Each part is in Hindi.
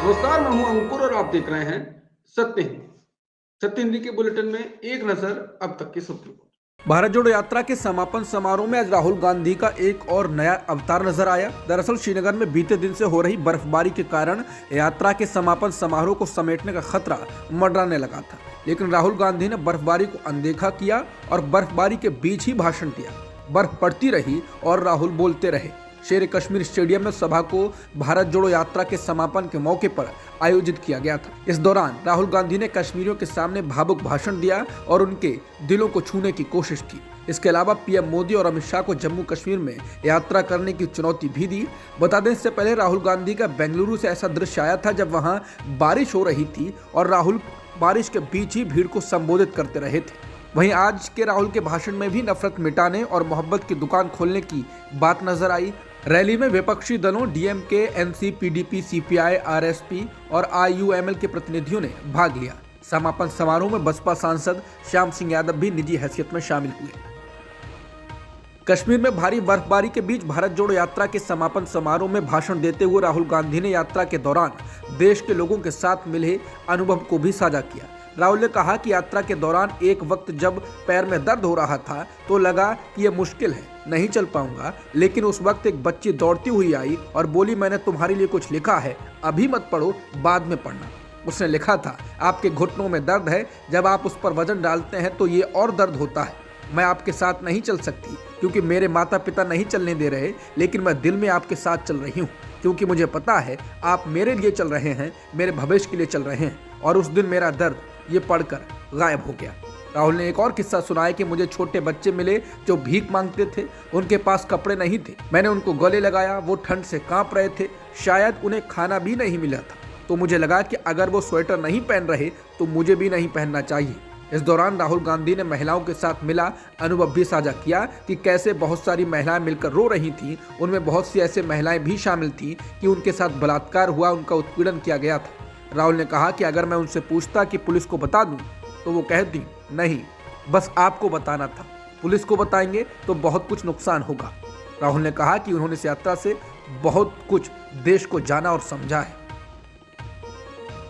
नमस्कार, मैं हूं अंकुर और आप देख रहे हैं सत्य हिंदी। सत्य हिंदी के बुलेटिन में एक नजर अब तक की सुर्खियों पर। भारत जोड़ो यात्रा के समापन समारोह में आज राहुल गांधी का एक और नया अवतार नजर आया। दरअसल श्रीनगर में बीते दिन से हो रही बर्फबारी के कारण यात्रा के समापन समारोह को समेटने का खतरा मंडराने लगा था, लेकिन राहुल गांधी ने बर्फबारी को अनदेखा किया और बर्फबारी के बीच ही भाषण दिया। बर्फ पड़ती रही और राहुल बोलते रहे। शेर कश्मीर स्टेडियम में सभा को भारत जोड़ो यात्रा के समापन के मौके पर आयोजित किया गया था। इस दौरान राहुल गांधी ने कश्मीरियों के सामने भावुक भाषण दिया और उनके दिलों को छूने की कोशिश की। इसके अलावा पीएम मोदी और अमित शाह को जम्मू कश्मीर में यात्रा करने की चुनौती भी दी। बता दें, इससे पहले राहुल गांधी का बेंगलुरु से ऐसा दृश्य आया था जब वहां बारिश हो रही थी और राहुल बारिश के बीच ही भीड़ को संबोधित करते रहे थे। वहीं आज के राहुल के भाषण में भी नफरत मिटाने और मोहब्बत की दुकान खोलने की बात नजर आई। रैली में विपक्षी दलों DMK, NC, PDP, CPI, RSP और आईयूएमएल के प्रतिनिधियों ने भाग लिया। समापन समारोह में बसपा सांसद श्याम सिंह यादव भी निजी हैसियत में शामिल हुए। कश्मीर में भारी बर्फबारी के बीच भारत जोड़ो यात्रा के समापन समारोह में भाषण देते हुए राहुल गांधी ने यात्रा के दौरान देश के लोगों के साथ मिले अनुभव को भी साझा किया। राहुल ने कहा कि यात्रा के दौरान एक वक्त जब पैर में दर्द हो रहा था तो लगा कि यह मुश्किल है, नहीं चल पाऊंगा, लेकिन उस वक्त एक बच्ची दौड़ती हुई आई और बोली, मैंने तुम्हारे लिए कुछ लिखा है, अभी मत पढ़ो, बाद में पढ़ना। उसने लिखा था, आपके घुटनों में दर्द है, जब आप उस पर वजन डालते हैं तो ये और दर्द होता है। मैं आपके साथ नहीं चल सकती क्योंकि मेरे माता पिता नहीं चलने दे रहे, लेकिन मैं दिल में आपके साथ चल रही हूँ क्योंकि मुझे पता है आप मेरे लिए चल रहे हैं, मेरे भविष्य के लिए चल रहे हैं। और उस दिन मेरा दर्द ये पढ़कर गायब हो गया। राहुल ने एक और किस्सा सुनाया कि मुझे छोटे बच्चे मिले जो भीख मांगते थे, उनके पास कपड़े नहीं थे, मैंने उनको गले लगाया, वो ठंड से कांप रहे थे, शायद उन्हें खाना भी नहीं मिला था, तो मुझे लगा कि अगर वो स्वेटर नहीं पहन रहे तो मुझे भी नहीं पहनना चाहिए। इस दौरान राहुल गांधी ने महिलाओं के साथ मिला अनुभव भी साझा किया कि कैसे बहुत सारी महिलाएं मिलकर रो रही थीं। उनमें बहुत सी ऐसे महिलाएं भी शामिल थीं कि उनके साथ बलात्कार हुआ, उनका उत्पीड़न किया गया था। राहुल ने कहा कि अगर मैं उनसे पूछता कि पुलिस को बता दूं तो वो कहती, नहीं, बस आपको बताना था, पुलिस को बताएंगे तो बहुत कुछ नुकसान होगा। राहुल ने कहा कि उन्होंने इस यात्रा से बहुत कुछ देश को जाना और समझा है।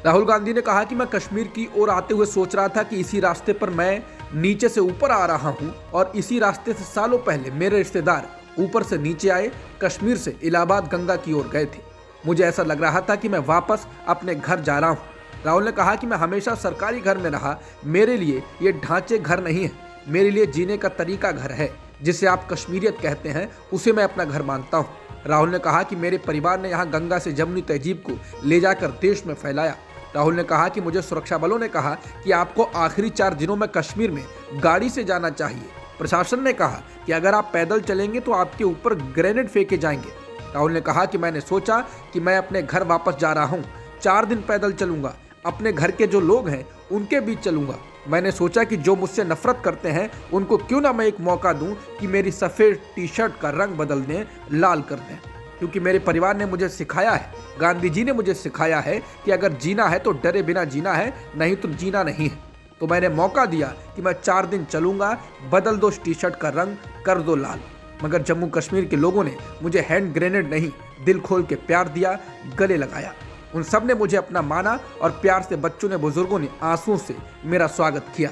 राहुल गांधी ने कहा कि मैं कश्मीर की ओर आते हुए सोच रहा था कि इसी रास्ते पर मैं नीचे से ऊपर आ रहा हूं और इसी रास्ते से सालों पहले मेरे रिश्तेदार ऊपर से नीचे आए, कश्मीर से इलाहाबाद गंगा की ओर गए थे। मुझे ऐसा लग रहा था कि मैं वापस अपने घर जा रहा हूं। राहुल ने कहा कि मैं हमेशा सरकारी घर में रहा, मेरे लिए ये ढांचे घर नहीं है, मेरे लिए जीने का तरीका घर है, जिसे आप कश्मीरियत कहते हैं, उसे मैं अपना घर मानता हूं। राहुल ने कहा कि मेरे परिवार ने यहाँ गंगा से जमुनी तहजीब को ले जाकर देश में फैलाया। राहुल ने कहा कि मुझे सुरक्षा बलों ने कहा कि आपको आखिरी 4 दिनों में कश्मीर में गाड़ी से जाना चाहिए। प्रशासन ने कहा कि अगर आप पैदल चलेंगे तो आपके ऊपर ग्रेनेड फेंके जाएंगे। राहुल ने कहा कि मैंने सोचा कि मैं अपने घर वापस जा रहा हूँ, 4 दिन पैदल चलूंगा, अपने घर के जो लोग हैं उनके बीच चलूंगा। मैंने सोचा कि जो मुझसे नफरत करते हैं उनको क्यों ना मैं एक मौका दूं कि मेरी सफ़ेद टी शर्ट का रंग बदल दें, लाल कर दें, क्योंकि मेरे परिवार ने मुझे सिखाया है, गांधी जी ने मुझे सिखाया है कि अगर जीना है तो डरे बिना जीना है, नहीं तो जीना नहीं है। तो मैंने मौका दिया कि मैं 4 दिन चलूंगा, बदल दो टी शर्ट का रंग, कर दो लाल। मगर जम्मू कश्मीर के लोगों ने मुझे हैंड ग्रेनेड नहीं, दिल खोल के प्यार दिया, गले लगाया। उन सब ने मुझे अपना माना और प्यार से बच्चों ने, बुजुर्गों ने आंसुओं से मेरा स्वागत किया।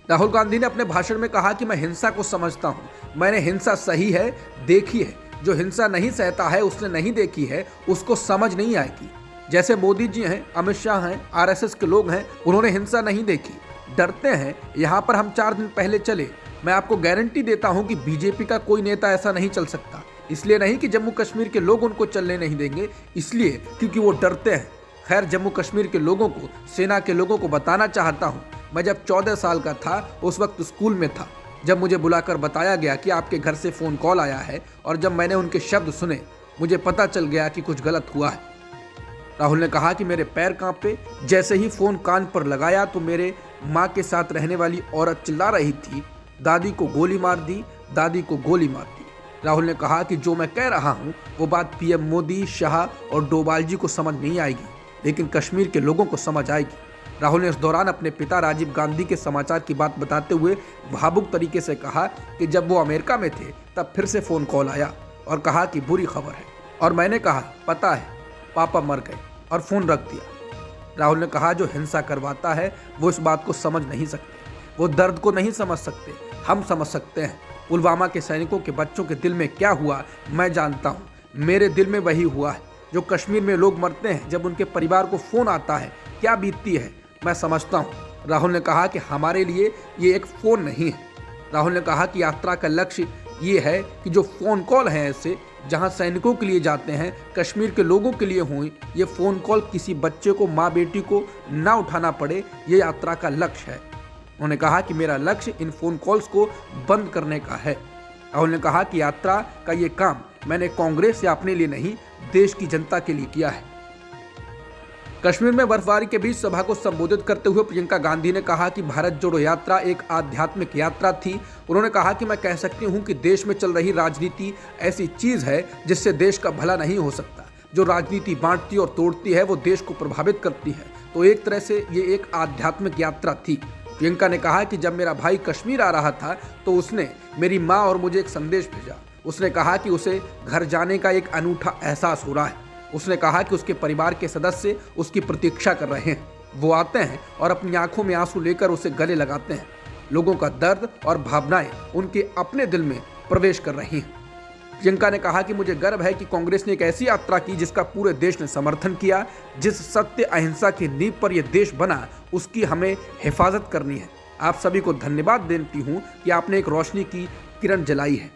राहुल गांधी ने अपने भाषण में कहा कि मैं हिंसा को समझता हूं, मैंने हिंसा सही है देखी है, जो हिंसा नहीं सहता है उसने नहीं देखी है, उसको समझ नहीं आएगी। जैसे मोदी जी हैं, अमित शाह हैं, आरएसएस के लोग हैं, उन्होंने हिंसा नहीं देखी, डरते हैं। यहाँ पर हम 4 दिन पहले चले, मैं आपको गारंटी देता हूँ कि बीजेपी का कोई नेता ऐसा नहीं चल सकता। इसलिए नहीं कि जम्मू कश्मीर के लोग उनको चलने नहीं देंगे, इसलिए क्योंकि वो डरते हैं। खैर, जम्मू कश्मीर के लोगों को, सेना के लोगों को बताना चाहता हूँ, मैं जब 14 साल का था उस वक्त स्कूल में था, जब मुझे बुलाकर बताया गया कि आपके घर से फ़ोन कॉल आया है, और जब मैंने उनके शब्द सुने मुझे पता चल गया कि कुछ गलत हुआ है। राहुल ने कहा कि मेरे पैर कांपे, जैसे ही फ़ोन कान पर लगाया तो मेरे माँ के साथ रहने वाली औरत चिल्ला रही थी, दादी को गोली मार दी, दादी को गोली मार दी। राहुल ने कहा कि जो मैं कह रहा हूँ वो बात पीएम मोदी, शाह और डोभाल जी को समझ नहीं आएगी, लेकिन कश्मीर के लोगों को समझ आएगी। राहुल ने इस दौरान अपने पिता राजीव गांधी के समाचार की बात बताते हुए भावुक तरीके से कहा कि जब वो अमेरिका में थे तब फिर से फ़ोन कॉल आया और कहा कि बुरी खबर है, और मैंने कहा पता है, पापा मर गए और फोन रख दिया। राहुल ने कहा, जो हिंसा करवाता है वो इस बात को समझ नहीं सकते, वो दर्द को नहीं समझ सकते, हम समझ सकते हैं। पुलवामा के सैनिकों के बच्चों के दिल में क्या हुआ मैं जानता हूँ, मेरे दिल में वही हुआ है। जो कश्मीर में लोग मरते हैं, जब उनके परिवार को फोन आता है, क्या बीतती है मैं समझता हूँ। राहुल ने कहा कि हमारे लिए ये एक फ़ोन नहीं है। राहुल ने कहा कि यात्रा का लक्ष्य ये है कि जो फ़ोन कॉल हैं ऐसे, जहां सैनिकों के लिए जाते हैं, कश्मीर के लोगों के लिए हुई, ये फ़ोन कॉल किसी बच्चे को, माँ बेटी को ना उठाना पड़े, ये यात्रा का लक्ष्य है। उन्होंने कहा कि मेरा लक्ष्य इन फ़ोन कॉल्स को बंद करने का है। राहुल ने कहा कि यात्रा का ये काम मैंने कांग्रेस या अपने लिए नहीं, देश की जनता के लिए किया है। कश्मीर में बर्फबारी के बीच सभा को संबोधित करते हुए प्रियंका गांधी ने कहा कि भारत जोड़ो यात्रा एक आध्यात्मिक यात्रा थी। उन्होंने कहा कि मैं कह सकती हूं कि देश में चल रही राजनीति ऐसी चीज है जिससे देश का भला नहीं हो सकता। जो राजनीति बांटती और तोड़ती है वो देश को प्रभावित करती है। तो एक तरह से ये एक आध्यात्मिक यात्रा थी। प्रियंका ने कहा कि जब मेरा भाई कश्मीर आ रहा था तो उसने मेरी माँ और मुझे एक संदेश भेजा। उसने कहा कि उसे घर जाने का एक अनूठा एहसास हो रहा है। उसने कहा कि उसके परिवार के सदस्य उसकी प्रतीक्षा कर रहे हैं। वो आते हैं और अपनी आंखों में आंसू लेकर उसे गले लगाते हैं। लोगों का दर्द और भावनाएं उनके अपने दिल में प्रवेश कर रही हैं। प्रियंका ने कहा कि मुझे गर्व है कि कांग्रेस ने एक ऐसी यात्रा की जिसका पूरे देश ने समर्थन किया। जिस सत्य अहिंसा की नींव पर यह देश बना, उसकी हमें हिफाजत करनी है। आप सभी को धन्यवाद देती हूँ कि आपने एक रोशनी की किरण जलाई है।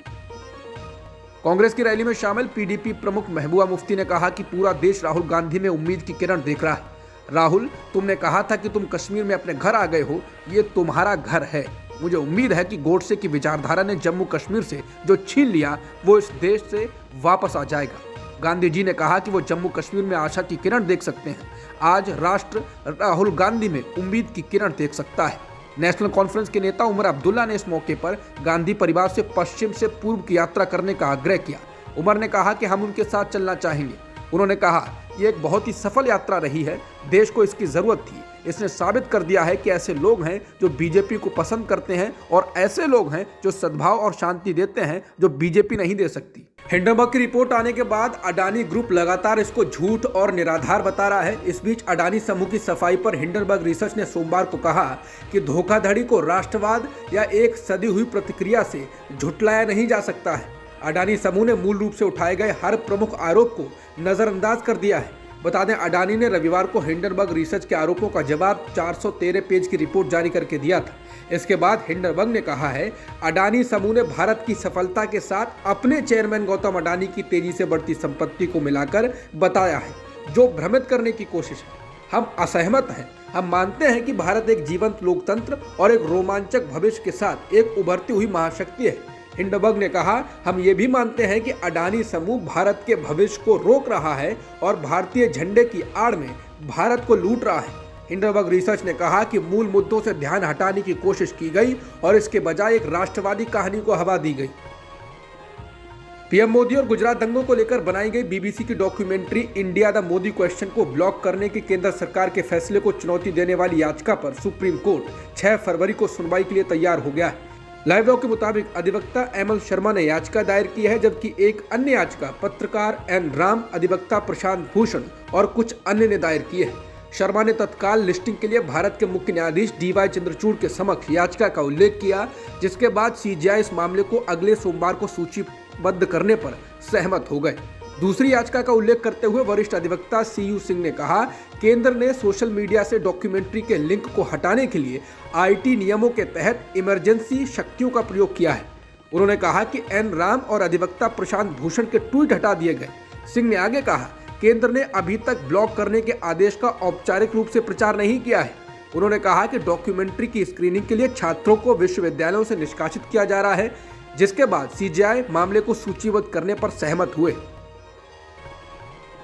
कांग्रेस की रैली में शामिल पीडीपी प्रमुख महबूबा मुफ्ती ने कहा कि पूरा देश राहुल गांधी में उम्मीद की किरण देख रहा है। राहुल, तुमने कहा था कि तुम कश्मीर में अपने घर आ गए हो, ये तुम्हारा घर है। मुझे उम्मीद है कि गोडसे की विचारधारा ने जम्मू कश्मीर से जो छीन लिया वो इस देश से वापस आ जाएगा। गांधी जी ने कहा कि वो जम्मू कश्मीर में आशा की किरण देख सकते हैं। आज राष्ट्र राहुल गांधी में उम्मीद की किरण देख सकता है। नेशनल कॉन्फ्रेंस के नेता उमर अब्दुल्ला ने इस मौके पर गांधी परिवार से पश्चिम से पूर्व की यात्रा करने का आग्रह किया। उमर ने कहा कि हम उनके साथ चलना चाहेंगे। उन्होंने कहा, ये एक बहुत ही सफल यात्रा रही है, देश को इसकी जरूरत थी। इसने साबित कर दिया है कि ऐसे लोग हैं जो बीजेपी को पसंद करते हैं और ऐसे लोग हैं जो सद्भाव और शांति देते हैं, जो बीजेपी नहीं दे सकती। हिंडनबर्ग की रिपोर्ट आने के बाद अडानी ग्रुप लगातार इसको झूठ और निराधार बता रहा है। इस बीच अडानी समूह की सफाई पर हिंडनबर्ग रिसर्च ने सोमवार को कहा कि धोखाधड़ी को राष्ट्रवाद या एक सदी हुई प्रतिक्रिया से झुटलाया नहीं जा सकता है। अडानी समूह ने मूल रूप से उठाए गए हर प्रमुख आरोप को नजरअंदाज कर दिया है। बता दें, अडानी ने रविवार को हिंडनबर्ग रिसर्च के आरोपों का जवाब 413 पेज की रिपोर्ट जारी करके दिया था। इसके बाद हिंडनबर्ग ने कहा है, अडानी समूह ने भारत की सफलता के साथ अपने चेयरमैन गौतम अडानी की तेजी से बढ़ती संपत्ति को मिलाकर बताया है, जो भ्रमित करने की कोशिश है। हम असहमत हैं। हम मानते हैं कि भारत एक जीवंत लोकतंत्र और एक रोमांचक भविष्य के साथ एक उभरती हुई महाशक्ति है। हिंडनबर्ग ने कहा, हम ये भी मानते हैं कि अडानी समूह भारत के भविष्य को रोक रहा है और भारतीय झंडे की आड़ में भारत को लूट रहा है। हिंडनबर्ग रिसर्च ने कहा कि मूल मुद्दों से ध्यान हटाने की कोशिश की गई और इसके बजाय एक राष्ट्रवादी कहानी को हवा दी गई। पीएम मोदी और गुजरात दंगों को लेकर बनाई गई बीबीसी की documentary India the Modi question को ब्लॉक करने के केंद्र सरकार के फैसले को चुनौती देने वाली याचिका पर सुप्रीम कोर्ट 6 फरवरी को सुनवाई के लिए तैयार हो गया है। लाइव डॉग के मुताबिक अधिवक्ता एमएल शर्मा ने याचिका दायर की है, जबकि एक अन्य याचिका पत्रकार एन राम, अधिवक्ता प्रशांत भूषण और कुछ अन्य ने दायर की है। शर्मा ने तत्काल लिस्टिंग के लिए भारत के मुख्य न्यायाधीश डीवाई चंद्रचूड़ के समक्ष याचिका का उल्लेख किया, जिसके बाद सीजीआई इस मामले को अगले सोमवार को सूचीबद्ध करने पर सहमत हो गए। दूसरी याचिका का उल्लेख करते हुए वरिष्ठ अधिवक्ता सीयू सिंह ने कहा, केंद्र ने सोशल मीडिया से डॉक्यूमेंट्री के लिंक को हटाने के लिए आईटी नियमों के तहत इमरजेंसी शक्तियों का प्रयोग किया है। उन्होंने कहा कि एन राम और अधिवक्ता प्रशांत भूषण के ट्वीट हटा दिए गए। सिंह ने आगे कहा, केंद्र ने अभी तक ब्लॉक करने के आदेश का औपचारिक रूप से प्रचार नहीं किया है। उन्होंने कहा कि डॉक्यूमेंट्री की स्क्रीनिंग के लिए छात्रों को विश्वविद्यालयों से निष्कासित किया जा रहा है, जिसके बाद सीजीआई मामले को सूचीबद्ध करने पर सहमत हुए।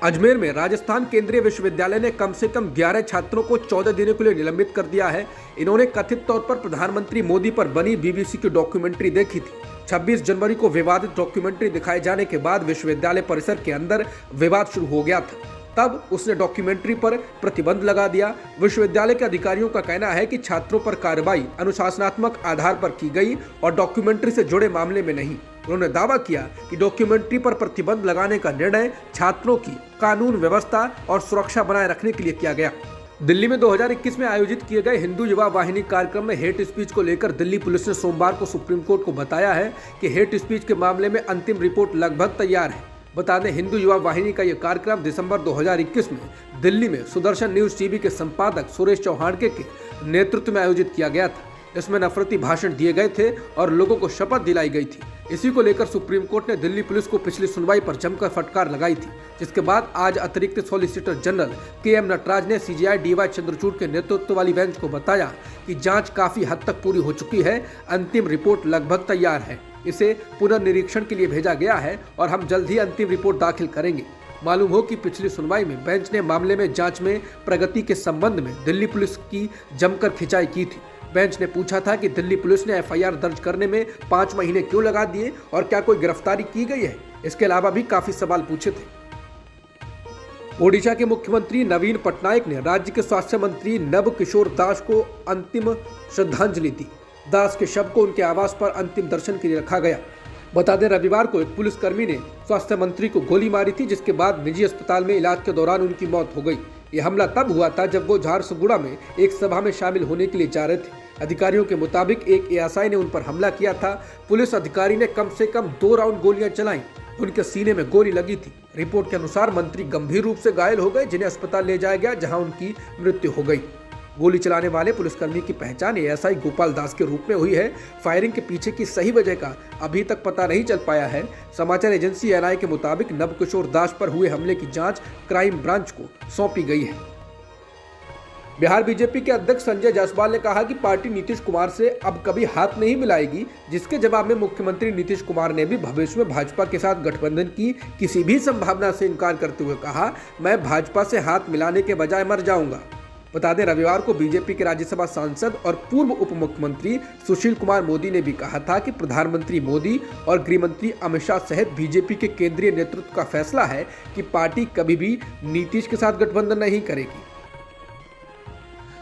अजमेर में राजस्थान केंद्रीय विश्वविद्यालय ने कम से कम 11 छात्रों को 14 दिनों के लिए निलंबित कर दिया है। इन्होंने कथित तौर पर प्रधानमंत्री मोदी पर बनी बीबीसी की डॉक्यूमेंट्री देखी थी। 26 जनवरी को विवादित डॉक्यूमेंट्री दिखाए जाने के बाद विश्वविद्यालय परिसर के अंदर विवाद शुरू हो गया था। तब उसने डॉक्यूमेंट्री पर प्रतिबंध लगा दिया। विश्वविद्यालय के अधिकारियों का कहना है कि छात्रों पर कार्रवाई अनुशासनात्मक आधार पर की गई और डॉक्यूमेंट्री से जुड़े मामले में नहीं। उन्होंने दावा किया कि डॉक्यूमेंट्री पर प्रतिबंध लगाने का निर्णय छात्रों की कानून व्यवस्था और सुरक्षा बनाए रखने के लिए किया गया। दिल्ली में 2021 में आयोजित किए गए हिंदू युवा वाहिनी कार्यक्रम में हेट स्पीच को लेकर दिल्ली पुलिस ने सोमवार को सुप्रीम कोर्ट को बताया है कि हेट स्पीच के मामले में अंतिम रिपोर्ट लगभग तैयार है। बता दें, हिंदू युवा वाहिनी का यह कार्यक्रम दिसंबर 2021 में दिल्ली में सुदर्शन न्यूज टीवी के संपादक सुरेश चौहानके के नेतृत्व में आयोजित किया गया था। इसमें नफरती भाषण दिए गए थे और लोगों को शपथ दिलाई गई थी। इसी को लेकर सुप्रीम कोर्ट ने दिल्ली पुलिस को पिछली सुनवाई पर जमकर फटकार लगाई थी, जिसके बाद आज अतिरिक्त सॉलिसिटर जनरल के.एम. नटराज ने सीजेआई डी.वाई. चंद्रचूड़ के नेतृत्व वाली बेंच को बताया कि जांच काफी हद तक पूरी हो चुकी है, अंतिम रिपोर्ट लगभग तैयार है, इसे पुनर्निरीक्षण के लिए भेजा गया है और हम जल्द ही अंतिम रिपोर्ट दाखिल करेंगे। मालूम हो कि पिछली सुनवाई में बेंच ने मामले में जांच में प्रगति के संबंध में दिल्ली पुलिस की जमकर खिंचाई की थी। बेंच ने पूछा था कि दिल्ली पुलिस ने एफआईआर दर्ज करने में 5 महीने क्यों लगा दिए और क्या कोई गिरफ्तारी की गई है। इसके अलावा भी काफी सवाल पूछे थे। ओडिशा के मुख्यमंत्री नवीन पटनायक ने राज्य के स्वास्थ्य मंत्री नब किशोर दास को अंतिम श्रद्धांजलि दी। दास के शव को उनके आवास पर अंतिम दर्शन के लिए रखा गया। बता दें, रविवार को एक पुलिसकर्मी ने स्वास्थ्य मंत्री को गोली मारी थी, जिसके बाद निजी अस्पताल में इलाज के दौरान उनकी मौत हो गई। यह हमला तब हुआ था जब वो झारसुगुड़ा में एक सभा में शामिल होने के लिए जा रहे थे। अधिकारियों के मुताबिक एक एएसआई ने उन पर हमला किया था। पुलिस अधिकारी ने कम से कम 2 राउंड गोलियां चलाई। उनके सीने में गोली लगी थी। रिपोर्ट के अनुसार मंत्री गंभीर रूप से घायल हो गए, जिन्हें अस्पताल ले जाया गया, जहां उनकी मृत्यु हो गई। गोली चलाने वाले पुलिसकर्मी की पहचान एएसआई गोपाल दास के रूप में हुई है। फायरिंग के पीछे की सही वजह का अभी तक पता नहीं चल पाया है। समाचार एजेंसी एनआई के मुताबिक नब किशोर दास पर हुए हमले की जांच क्राइम ब्रांच को सौंपी गई है। बिहार बीजेपी के अध्यक्ष संजय जायसवाल ने कहा कि पार्टी नीतीश कुमार से अब कभी हाथ नहीं मिलाएगी, जिसके जवाब में मुख्यमंत्री नीतीश कुमार ने भी भविष्य में भाजपा के साथ गठबंधन की किसी भी संभावना से इनकार करते हुए कहा, मैं भाजपा से हाथ मिलाने के बजाय मर जाऊंगा। बता दें, रविवार को बीजेपी के राज्यसभा सांसद और पूर्व उप मुख्यमंत्री सुशील कुमार मोदी ने भी कहा था कि प्रधानमंत्री मोदी और गृह मंत्री अमित शाह सहित बीजेपी के केंद्रीय नेतृत्व का फैसला है कि पार्टी कभी भी नीतीश के साथ गठबंधन नहीं करेगी।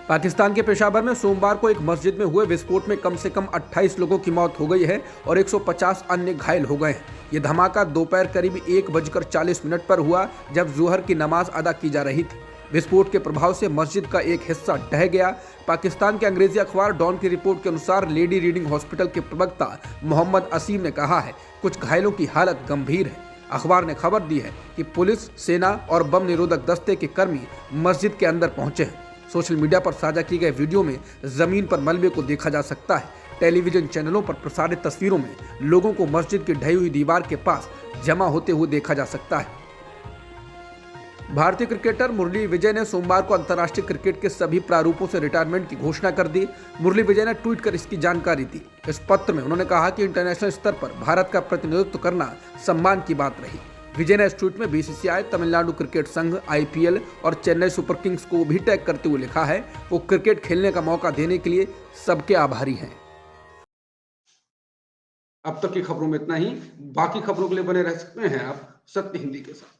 पाकिस्तान के पेशावर में सोमवार को एक मस्जिद में हुए विस्फोट में कम से कम 28 लोगों की मौत हो गई है और 150 अन्य घायल हो गए हैं। ये धमाका दोपहर करीब 1:40 पर हुआ, जब जोहर की नमाज अदा की जा रही थी। विस्फोट के प्रभाव से मस्जिद का एक हिस्सा ढह गया। पाकिस्तान के अंग्रेजी अखबार डॉन की रिपोर्ट के अनुसार लेडी रीडिंग हॉस्पिटल के प्रवक्ता मोहम्मद असीम ने कहा है, कुछ घायलों की हालत गंभीर है। अखबार ने खबर दी है कि पुलिस, सेना और बम निरोधक दस्ते के कर्मी मस्जिद के अंदर पहुंचे हैं। सोशल मीडिया पर साझा की गए वीडियो में जमीन पर मलबे को देखा जा सकता है। टेलीविजन चैनलों पर प्रसारित तस्वीरों में लोगों को मस्जिद की ढही हुई दीवार के पास जमा होते हुए देखा जा सकता है। भारतीय क्रिकेटर मुरली विजय ने सोमवार को अंतर्राष्ट्रीय क्रिकेट के सभी प्रारूपों से रिटायरमेंट की घोषणा कर दी। मुरली विजय ने ट्वीट कर इसकी जानकारी दी। इस पत्र में उन्होंने कहा कि इंटरनेशनल स्तर पर भारत का प्रतिनिधित्व करना सम्मान की बात रही। विजय ने इस ट्वीट में बीसीसीआई, तमिलनाडु क्रिकेट संघ, आईपीएल और चेन्नई सुपर किंग्स को भी टैग करते हुए लिखा है, वो क्रिकेट खेलने का मौका देने के लिए सबके आभारी हैं। अब तक की खबरों में इतना ही। बाकी खबरों के लिए बने रह सकते हैं आप सत्य हिंदी के साथ।